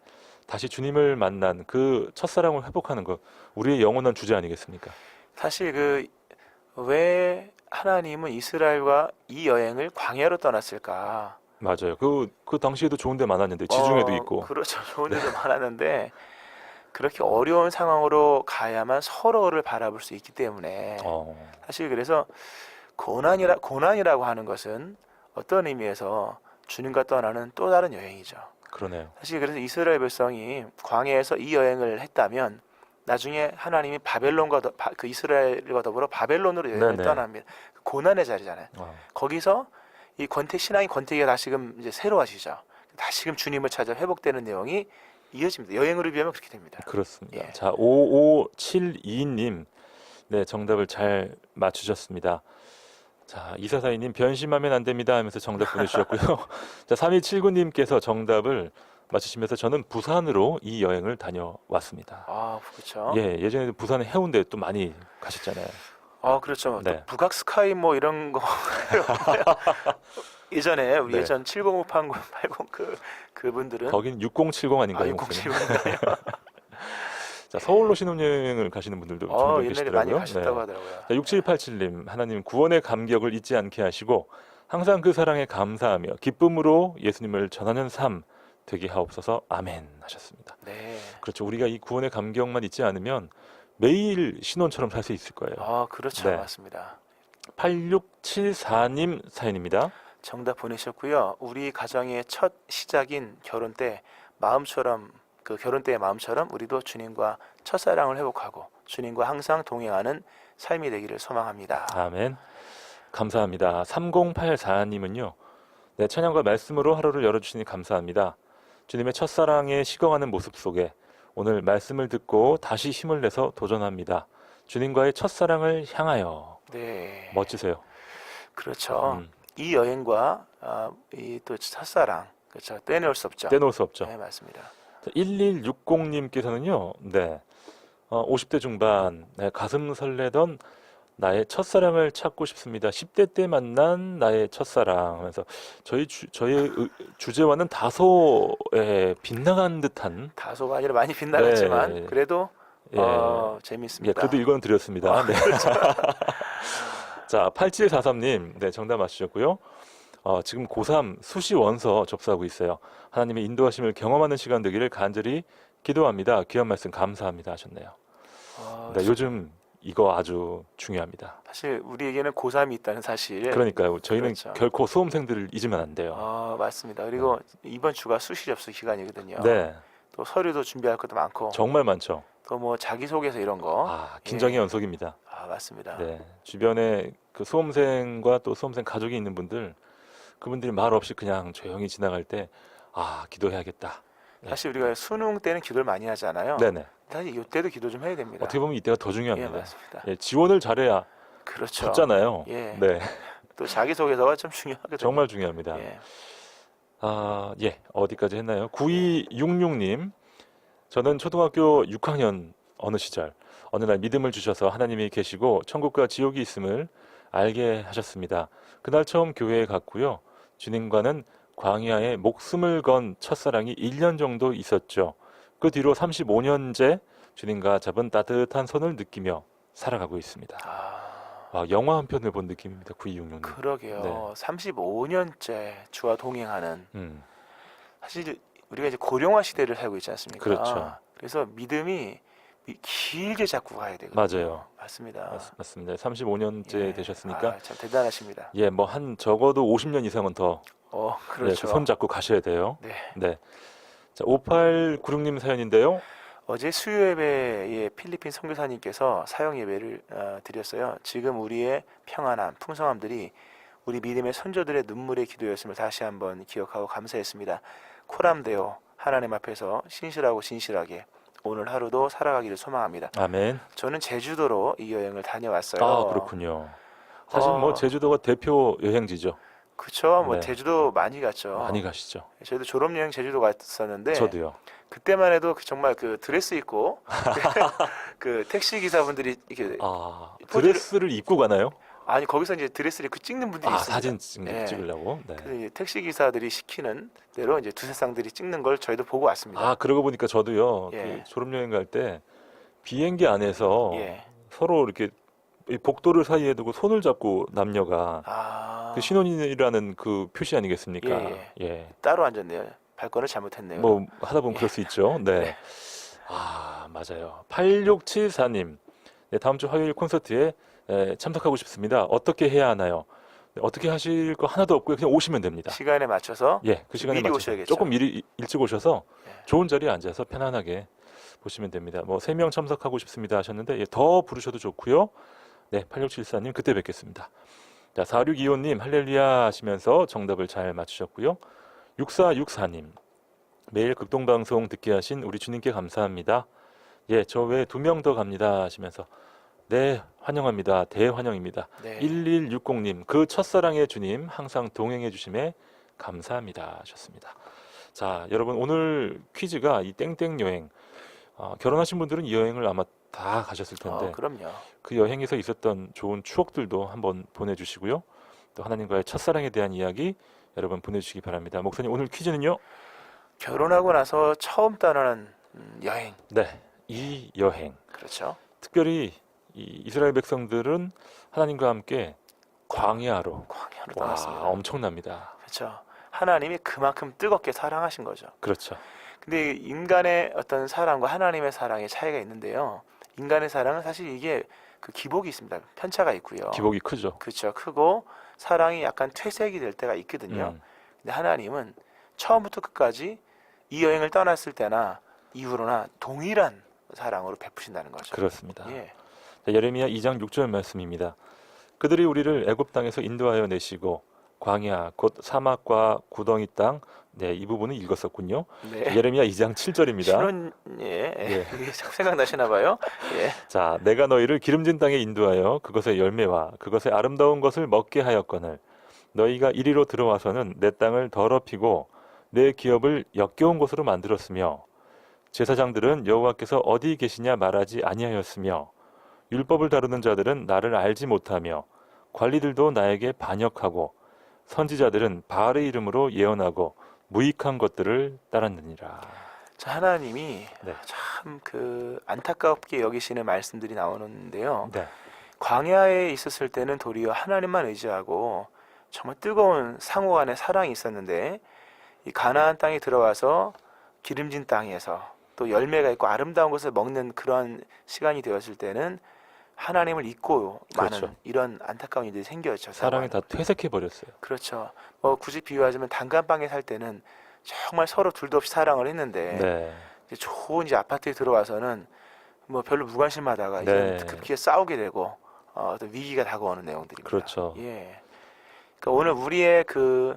다시 주님을 만난 그 첫사랑을 회복하는 것 우리의 영원한 주제 아니겠습니까? 사실 왜 하나님은 이스라엘과 이 여행을 광야로 떠났을까? 맞아요. 그 당시에도 좋은 데 많았는데 지중해도 있고. 그렇죠. 좋은 데도 많았는데 그렇게 어려운 상황으로 가야만 서로를 바라볼 수 있기 때문에 사실 그래서 고난이라고 하는 것은 어떤 의미에서 주님과 떠나는 또 다른 여행이죠. 그러네요. 사실 그래서 이스라엘 백성이 광야에서 이 여행을 했다면 나중에 하나님이 바벨론과 그 이스라엘과 더불어 바벨론으로 여행을 네네. 떠납니다. 고난의 자리잖아요. 거기서 이 신앙의 권태기가 다시금 이제 새로워지죠. 다시금 주님을 찾아 회복되는 내용이 이어집니다. 여행으로 비하면 그렇게 됩니다. 그렇습니다. 예. 자, 5572님. 네, 정답을 잘 맞추셨습니다. 자, 2442님 변심하면 안 됩니다 하면서 정답 보내주셨고요. 자, 3279님께서 정답을 맞추시면서 저는 부산으로 이 여행을 다녀왔습니다. 아, 그렇죠. 예, 예전에도 부산 해운대 또 많이 가셨잖아요. 아, 그렇죠. 네. 또 북악 스카이 뭐 이런 거 예전에 우리 네. 예전 705, 80, 80 그분들은 거긴 6070 아닌가요? 607. 자, 서울로 신혼여행을 가시는 분들도 종종 옛날에 많이 계시더라고요. 가셨다고 네. 하더라고요. 자, 6787님, 하나님 구원의 감격을 잊지 않게 하시고 항상 그 사랑에 감사하며 기쁨으로 예수님을 전하는 삶 되게 하옵소서. 아멘 하셨습니다. 네. 그렇죠. 우리가 이 구원의 감격만 잊지 않으면 매일 신혼처럼 살 수 있을 거예요. 아, 그렇죠. 네. 맞습니다. 8674님 사연입니다. 정답 보내셨고요. 우리 가정의 첫 시작인 결혼 때 마음처럼 그 결혼 때의 마음처럼 우리도 주님과 첫사랑을 회복하고 주님과 항상 동행하는 삶이 되기를 소망합니다. 아멘. 감사합니다. 3084님은요. 네, 찬양과 말씀으로 하루를 열어주시니 감사합니다. 주님의 첫사랑에 식어가는 모습 속에 오늘 말씀을 듣고 다시 힘을 내서 도전합니다. 주님과의 첫사랑을 향하여. 네. 멋지세요. 그렇죠. 이 여행과 이 또 첫사랑 그렇죠. 떼놓을 수 없죠. 떼놓을 수 없죠. 네, 맞습니다. 1160님께서는요. 네. 50대 중반 네, 가슴 설레던 나의 첫사랑을 찾고 싶습니다. 10대 때 만난 나의 첫사랑 하면서 저희 주제와는 다소 빗나간 듯한 다소가 아니라 많이 빗나갔지만 네. 그래도 예, 재밌습니다. 그래도 읽어 드렸습니다. 네. 자, 8743님, 네, 정답 맞추셨고요. 지금 고3 수시 원서 접수하고 있어요. 하나님의 인도하심을 경험하는 시간 되기를 간절히 기도합니다. 귀한 말씀 감사합니다 하셨네요. 네, 요즘 이거 아주 중요합니다. 사실 우리에게는 고3이 있다는 사실. 그러니까요. 저희는 그렇죠. 결코 수험생들을 잊으면 안 돼요. 맞습니다. 그리고 이번 주가 수시 접수 기간이거든요. 네, 또 서류도 준비할 것도 많고 정말 많죠. 또 뭐 자기소개서 이런 거. 긴장의 예. 연속입니다. 맞습니다. 네, 주변에 그 수험생과 또 수험생 가족이 있는 분들, 그분들이 말 없이 그냥 조용히 지나갈 때, 기도해야겠다. 네. 사실 우리가 수능 때는 기도를 많이 하잖아요. 네네. 사실 이때도 기도 좀 해야 됩니다. 어떻게 보면 이때가 더 예, 중요합니다. 맞습니다. 예, 지원을 잘해야 그렇죠. 붙잖아요. 예. 네, 또 자기소개서가 좀 중요하거든요. 정말 중요합니다. 예. 예, 어디까지 했나요? 9266님, 저는 초등학교 6학년 어느 시절, 어느 날 믿음을 주셔서 하나님이 계시고 천국과 지옥이 있음을 알게 하셨습니다. 그날 처음 교회에 갔고요. 주님과는 광야에 목숨을 건 첫사랑이 1년 정도 있었죠. 그 뒤로 35년째 주님과 잡은 따뜻한 손을 느끼며 살아가고 있습니다. 영화 한 편을 본 느낌입니다. 9266님. 그러게요. 네. 35년째 주와 동행하는 사실 우리가 이제 고령화 시대를 살고 있지 않습니까? 그렇죠. 그래서 믿음이 길게 잡고 가야 되거든요. 맞아요. 맞습니다. 맞습니다. 35년째 예. 되셨으니까 참 대단하십니다. 예, 뭐 한 적어도 50년 이상은 더 그렇죠. 손 잡고 가셔야 돼요. 네. 네. 자, 5896님 사연인데요. 어제 수요 예배에 필리핀 선교사님께서 사형 예배를 드렸어요. 지금 우리의 평안함, 풍성함들이 우리 믿음의 선조들의 눈물의 기도였음을 다시 한번 기억하고 감사했습니다. 코람데오 하나님 앞에서 신실하고 진실하게 오늘 하루도 살아가기를 소망합니다. 아멘. 저는 제주도로 이 여행을 다녀왔어요. 그렇군요. 사실 뭐 제주도가 대표 여행지죠. 그렇죠. 뭐 네. 제주도 많이 갔죠. 많이 가시죠. 저희도 졸업여행 제주도 갔었는데 저도요. 그때만 해도 정말 그 드레스 입고 그 택시 기사분들이 이렇게 드레스를 입고 가나요? 아니 거기서 이제 드레스를 입고 찍는 분들이 있습니다. 사진 네. 찍으려고. 네. 그래서 이제 택시 기사들이 시키는 대로 이제 두세 쌍들이 찍는 걸 저희도 보고 왔습니다. 그러고 보니까 저도요. 예. 그 졸업여행 갈 때 비행기 안에서 예. 서로 이렇게 이 복도를 사이에 두고 손을 잡고 남녀가 그 신혼이라는 그 표시 아니겠습니까? 예. 따로 앉았네요. 발권을 잘못했네요. 뭐 하다 보면 그럴 수 있죠. 네. 네. 맞아요. 8674님. 네, 다음 주 화요일 콘서트에 참석하고 싶습니다. 어떻게 해야 하나요? 어떻게 하실 거 하나도 없고요. 그냥 오시면 됩니다. 시간에 맞춰서 예, 그 시간에 미리 맞춰서 오셔야겠죠. 조금 미리 일찍 오셔서 예. 좋은 자리에 앉아서 편안하게 보시면 됩니다. 뭐 3명 참석하고 싶습니다 하셨는데 예, 더 부르셔도 좋고요. 네, 8674님 그때 뵙겠습니다. 자, 4625님 할렐루야 하시면서 정답을 잘 맞추셨고요. 6464님 매일 극동방송 듣게 하신 우리 주님께 감사합니다. 예, 저 외에 2명 더 갑니다 하시면서 네, 환영합니다. 대환영입니다. 네. 1160님 그 첫사랑의 주님 항상 동행해 주심에 감사합니다 하셨습니다. 자, 여러분 오늘 퀴즈가 이 땡땡 여행 결혼하신 분들은 이 여행을 아마 다 가셨을 텐데 그럼요. 그 여행에서 있었던 좋은 추억들도 한번 보내주시고요. 또 하나님과의 첫사랑에 대한 이야기 여러분 보내주시기 바랍니다. 목사님 오늘 퀴즈는요? 결혼하고 나서 처음 떠나는 여행. 네, 이 여행. 그렇죠. 특별히 이 이스라엘 백성들은 하나님과 함께 광야로 광야로 와 떠났습니다. 엄청납니다. 그렇죠. 하나님이 그만큼 뜨겁게 사랑하신 거죠. 그렇죠. 근데 인간의 어떤 사랑과 하나님의 사랑의 차이가 있는데요. 인간의 사랑은 사실 이게 그 기복이 있습니다. 편차가 있고요. 기복이 크죠. 그렇죠. 크고 사랑이 약간 퇴색이 될 때가 있거든요. 근데 하나님은 처음부터 끝까지 이 여행을 떠났을 때나 이후로나 동일한 사랑으로 베푸신다는 거죠. 그렇습니다. 예. 자, 예레미야 2장 6절 말씀입니다. 그들이 우리를 애굽 땅에서 인도하여 내시고 광야 곧 사막과 구덩이 땅. 네, 이 부분은 읽었었군요. 네. 예레미야 2장 7절입니다. 신혼 이게 자꾸 생각나시나 봐요. 예. 자, 내가 너희를 기름진 땅에 인도하여 그것의 열매와 그것의 아름다운 것을 먹게 하였거늘 너희가 이리로 들어와서는 내 땅을 더럽히고 내 기업을 역겨운 곳으로 만들었으며 제사장들은 여호와께서 어디 계시냐 말하지 아니하였으며 율법을 다루는 자들은 나를 알지 못하며 관리들도 나에게 반역하고 선지자들은 바알의 이름으로 예언하고 무익한 것들을 따랐느니라. 자, 하나님이 네. 참 그 안타깝게 여기시는 말씀들이 나오는데요. 네. 광야에 있었을 때는 도리어 하나님만 의지하고 정말 뜨거운 상호 간의 사랑이 있었는데 이 가나안 땅에 들어와서 기름진 땅에서 또 열매가 있고 아름다운 것을 먹는 그런 시간이 되었을 때는 하나님을 잊고 그렇죠. 많은 이런 안타까운 일들이 생겼죠. 사랑이 다 퇴색해 버렸어요. 그렇죠. 뭐 굳이 비유하자면 단칸방에 살 때는 정말 서로 둘도 없이 사랑을 했는데 네. 이제 좋은 이제 아파트에 들어와서는 뭐 별로 무관심하다가 네. 이제 급기에 싸우게 되고 어떤 위기가 다가오는 내용들입니다. 그렇죠. 예. 그러니까 오늘 우리의 그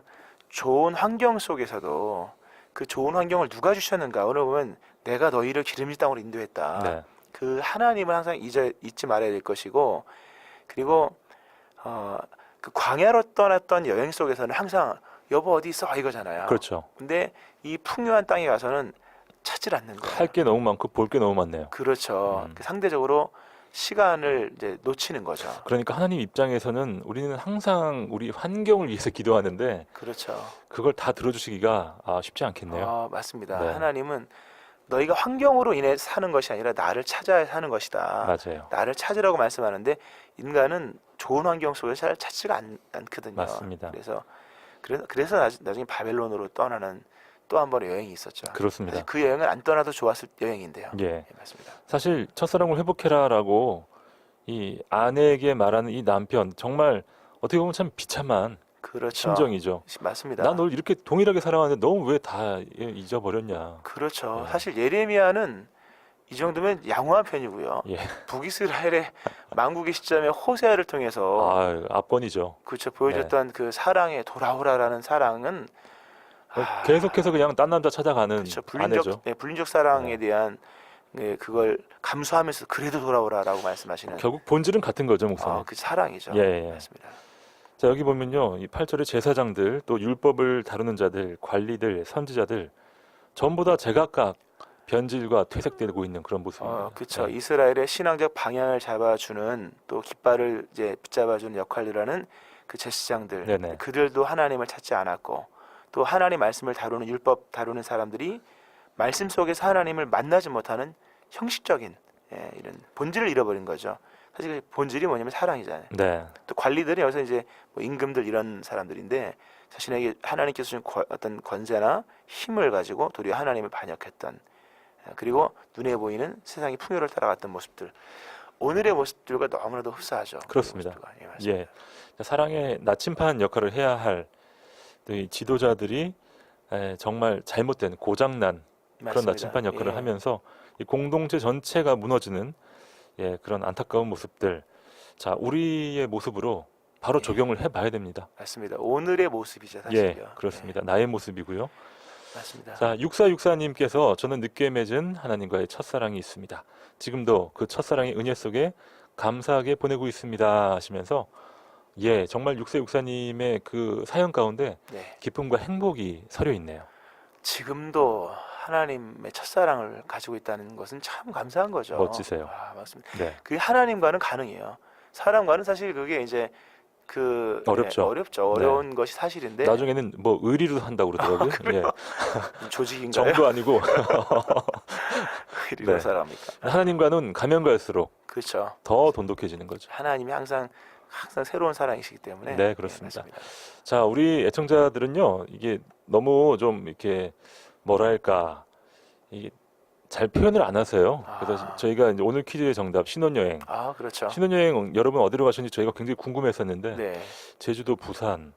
좋은 환경 속에서도 그 좋은 환경을 누가 주셨는가? 오늘 보면 내가 너희를 기름진 땅으로 인도했다. 네. 그 하나님을 항상 잊지 말아야 될 것이고 그리고 그 광야로 떠났던 여행 속에서는 항상 여보 어디 있어 이거잖아요. 그렇죠. 근데 이 풍요한 땅에 가서는 찾질 않는 거예요. 할 게 너무 많고 볼 게 너무 많네요. 그렇죠. 음. 그 상대적으로 시간을 이제 놓치는 거죠. 그러니까 하나님 입장에서는 우리는 항상 우리 환경을 위해서 기도하는데 그렇죠. 그걸 다 들어주시기가 쉽지 않겠네요. 맞습니다. 네. 하나님은 너희가 환경으로 인해 사는 것이 아니라 나를 찾아야 사는 것이다. 맞아요. 나를 찾으라고 말씀하는데 인간은 좋은 환경 속에서 잘 찾지가 않거든요. 맞습니다. 그래서 나중에 바벨론으로 떠나는 또 한 번의 여행이 있었죠. 그렇습니다. 사실 그 여행은 안 떠나도 좋았을 여행인데요. 예. 네, 맞습니다. 사실 첫사랑을 회복해라라고 이 아내에게 말하는 이 남편 정말 어떻게 보면 참 비참한 그렇죠. 심정이죠. 맞습니다. 난 널 이렇게 동일하게 사랑하는데 너 왜 다 잊어버렸냐. 그렇죠. 네. 사실 예레미야는 이 정도면 양호한 편이고요. 예. 북이스라엘의 망국의 시점에 호세아를 통해서 압권이죠. 그렇죠. 보여줬던 그 사랑의 돌아오라라는 사랑은 계속해서 그냥 딴 남자 찾아가는 그렇죠. 아내죠. 불륜적 사랑에 네. 대한 그걸 감수하면서 그래도 돌아오라라고 말씀하시는 결국 본질은 같은 거죠, 목사님. 그 사랑이죠. 예, 예. 맞습니다. 자, 여기 보면요. 이 8절의 제사장들, 또 율법을 다루는 자들, 관리들, 선지자들 전부 다 제각각 변질과 퇴색되고 있는 그런 모습입니다. 그렇죠. 네. 이스라엘의 신앙적 방향을 잡아주는 또 깃발을 이제 붙잡아주는 역할을 하는 그 제사장들, 네네. 그들도 하나님을 찾지 않았고 또 하나님 말씀을 다루는 율법 다루는 사람들이 말씀 속에서 하나님을 만나지 못하는 형식적인 이런 본질을 잃어버린 거죠. 사실 그 본질이 뭐냐면 사랑이잖아요. 네. 또 관리들이 여기서 이제 뭐 임금들 이런 사람들인데 자신에게 하나님께서 주신 어떤 권세나 힘을 가지고 도리어 하나님을 반역했던 그리고 눈에 보이는 세상의 풍요를 따라갔던 모습들. 오늘의 모습들과 너무나도 흡사하죠. 그렇습니다. 모습들과. 예, 맞습니다. 예, 사랑의 나침판 역할을 해야 할 이 지도자들이 정말 잘못된 고장난 그런 맞습니다. 나침반 역할을 예. 하면서 이 공동체 전체가 무너지는 그런 안타까운 모습들. 자, 우리의 모습으로 바로 예. 적용을 해봐야 됩니다. 맞습니다. 오늘의 모습이죠, 사실요. 예, 그렇습니다. 나의 모습이고요. 맞습니다. 자, 6464님께서 저는 늦게 맺은 하나님과의 첫사랑이 있습니다. 지금도 그 첫사랑의 은혜 속에 감사하게 보내고 있습니다 하시면서 정말 6464님의 그 사연 가운데 네. 기쁨과 행복이 서려 있네요. 지금도 하나님의 첫사랑을 가지고 있다는 것은 참 감사한 거죠. 멋지세요. 아, 맞습니다. 네, 그게 하나님과는 가능해요. 사람과는 사실 그게 이제 어렵죠. 어렵죠. 어려운 것이 사실인데 나중에는 뭐 의리로 한다고 그러더라고요. 조직인가요? 정도 아니고 이런 네. 사람입니까? 하나님과는 가면 갈수록 그렇죠. 더 돈독해지는 거죠. 하나님이 항상 새로운 사랑이시기 때문에 네, 그렇습니다. 예, 맞습니다. 자, 우리 애청자들은요, 이게 너무 좀 이렇게 뭐랄까, 이게 잘 표현을 안 하세요. 그래서 아. 저희가 이제 오늘 퀴즈의 정답 신혼여행. 아, 그렇죠. 신혼여행 여러분 어디로 가셨는지 저희가 굉장히 궁금했었는데 네. 제주도, 부산,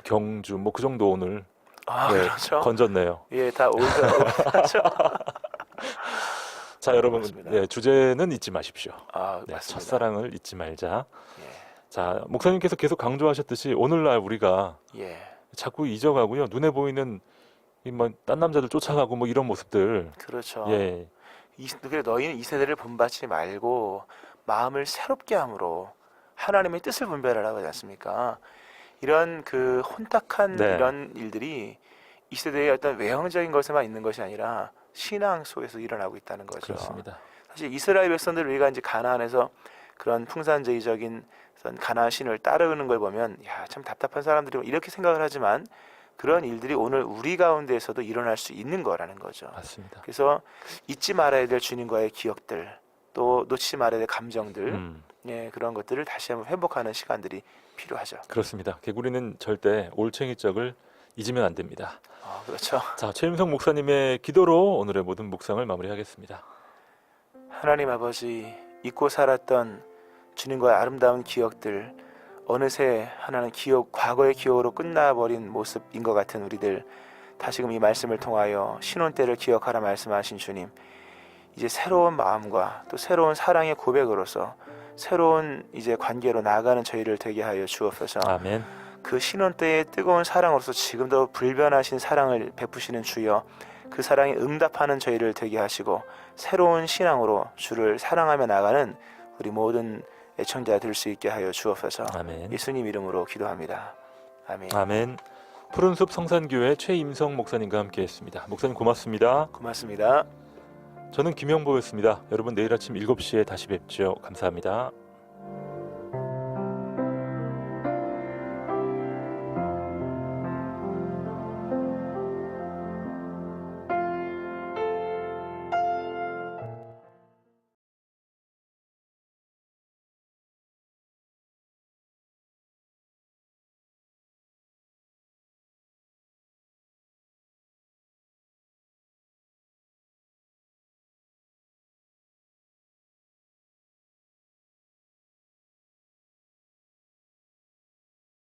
경주 뭐 그 정도 오늘 아, 그렇죠. 건졌네요. 예, 다 올드하죠. 자, 여러분, 맞습니다. 주제는 잊지 마십시오. 아, 네, 맞습니다. 첫사랑을 잊지 말자. 예. 자, 목사님께서 계속 강조하셨듯이 오늘날 우리가 예. 자꾸 잊어가고요. 눈에 보이는 딴 남자들 쫓아가고 뭐 이런 모습들. 그렇죠. 예, 그래 너희는 이 세대를 본받지 말고 마음을 새롭게 함으로 하나님의 뜻을 분별하라고 하지 않습니까? 이런 그 혼탁한 네. 이런 일들이 이 세대의 어떤 외형적인 것에만 있는 것이 아니라 신앙 속에서 일어나고 있다는 거죠. 그렇습니다. 사실 이스라엘 백성들 우리가 이제 가나안에서 그런 풍산주의적인 어떤 가나안 신을 따르는 걸 보면 참 답답한 사람들이 이렇게 생각을 하지만 그런 일들이 오늘 우리 가운데에서도 일어날 수 있는 거라는 거죠. 맞습니다. 그래서 잊지 말아야 될 주님과의 기억들, 또 놓치지 말아야 될 감정들, 그런 것들을 다시 한번 회복하는 시간들이 필요하죠. 그렇습니다. 개구리는 절대 올챙이 적을 잊으면 안 됩니다. 그렇죠. 자, 최임성 목사님의 기도로 오늘의 모든 묵상을 마무리하겠습니다. 하나님 아버지, 잊고 살았던 주님과의 아름다운 기억들, 어느새 하나는 과거의 기억으로 끝나버린 모습인 것 같은 우리들, 다시금 이 말씀을 통하여 신혼 때를 기억하라 말씀하신 주님, 이제 새로운 마음과 또 새로운 사랑의 고백으로서 새로운 이제 관계로 나아가는 저희를 되게 하여 주옵소서. 아멘. 그 신혼 때의 뜨거운 사랑으로서 지금도 불변하신 사랑을 베푸시는 주여, 그 사랑에 응답하는 저희를 되게 하시고 새로운 신앙으로 주를 사랑하며 나가는 우리 모든 애청자 될 수 있게 하여 주옵소서. 아멘. 예수님 이름으로 기도합니다. 아멘. 아멘. 푸른숲 성산교회 최임성 목사님과 함께했습니다. 목사님 고맙습니다. 고맙습니다. 저는 김영보였습니다. 여러분 내일 아침 7시에 다시 뵙죠. 감사합니다.